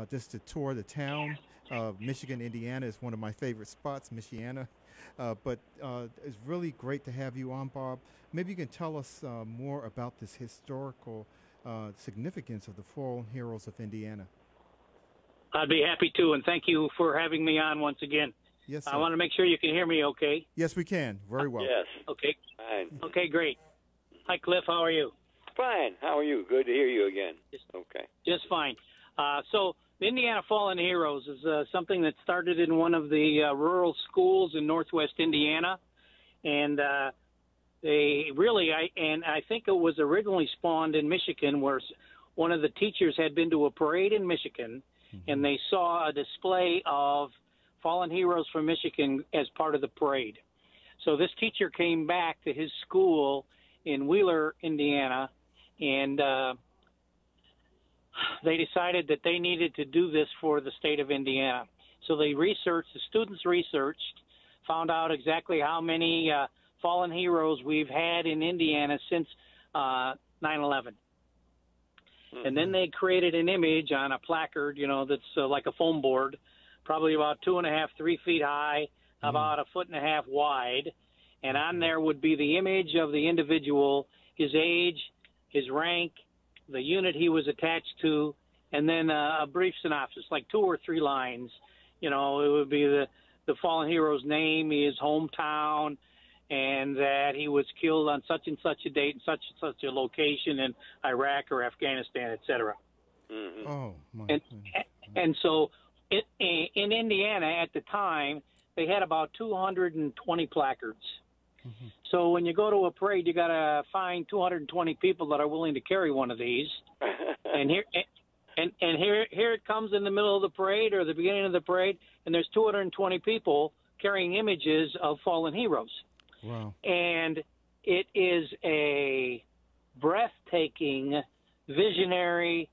just to tour the town. Michigan, Indiana is one of my favorite spots, Michiana. But it's really great to have you on, Bob. Maybe you can tell us more about this historical significance of the fallen heroes of Indiana. I'd be happy to, and thank you for having me on once again. Yes, I sir. want to make sure you can hear me okay. Yes, we can. Very well. Yes. Okay. Fine. Okay, great. Hi, Cliff. How are you? Fine. How are you? Good to hear you again. Okay. Just fine. So the Indiana Fallen Heroes is something that started in one of the rural schools in northwest Indiana. And they really, I think it was originally spawned in Michigan, where one of the teachers had been to a parade in Michigan, and they saw a display of fallen heroes from Michigan as part of the parade. So this teacher came back to his school in Wheeler, Indiana, and they decided that they needed to do this for the state of Indiana. So they researched, the students researched, found out exactly how many fallen heroes we've had in Indiana since 9/11. And then they created an image on a placard, that's like a foam board, probably about 2.5, 3 feet high, about 1.5 feet wide. And on there would be the image of the individual, his age, his rank, the unit he was attached to, and then a brief synopsis, like 2 or 3 lines. It would be the fallen hero's name, his hometown, and that he was killed on such and such a date and such a location in Iraq or Afghanistan, et cetera. Mm-hmm. Oh, my And, goodness. and so in Indiana at the time, they had about 220 placards. So when you go to a parade, you got to find 220 people that are willing to carry one of these. And here it comes in the middle of the parade or the beginning of the parade, and there's 220 people carrying images of fallen heroes. Wow. And it is a breathtaking, visionary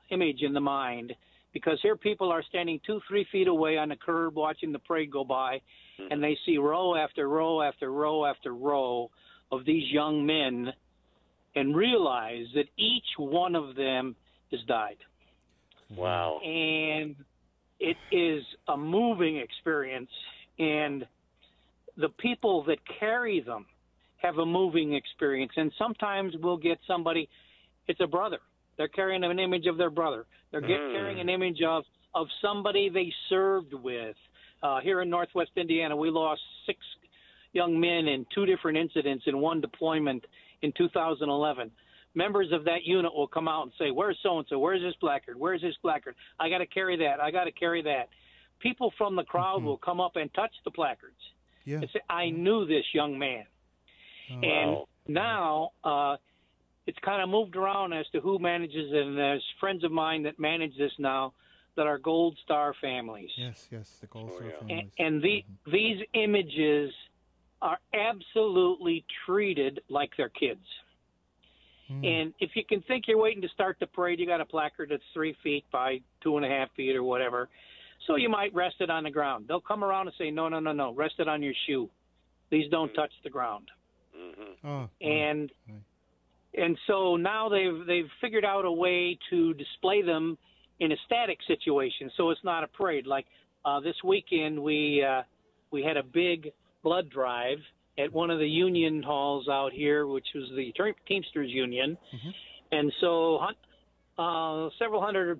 image in the mind, because here people are standing 2-3 feet away on the curb watching the parade go by, and they see row after row after row after row of these young men and realize that each one of them has died. Wow. And it is a moving experience, and the people that carry them have a moving experience. And sometimes we'll get somebody, it's a brother. They're carrying an image of their brother. They're carrying an image of somebody they served with. Here in northwest Indiana, we lost 6 young men in 2 different incidents in one deployment in 2011. Members of that unit will come out and say, "Where's so-and-so? Where's this placard? Where's this placard? I got to carry that. I got to carry that." People from the crowd will come up and touch the placards and say, "I knew this young man." And now it's kind of moved around as to who manages it, and there's friends of mine that manage this now that are Gold Star families. Yes, the Gold Star yeah. families. And these images are absolutely treated like they're kids. And if you can think you're waiting to start the parade, you got a placard that's 3 feet by 2.5 feet or whatever. So you might rest it on the ground. They'll come around and say, no, rest it on your shoe. These don't touch the ground. Oh, And so now they've figured out a way to display them in a static situation, so it's not a parade. Like this weekend, we had a big blood drive at one of the union halls out here, which was the Teamsters Union, and so several hundred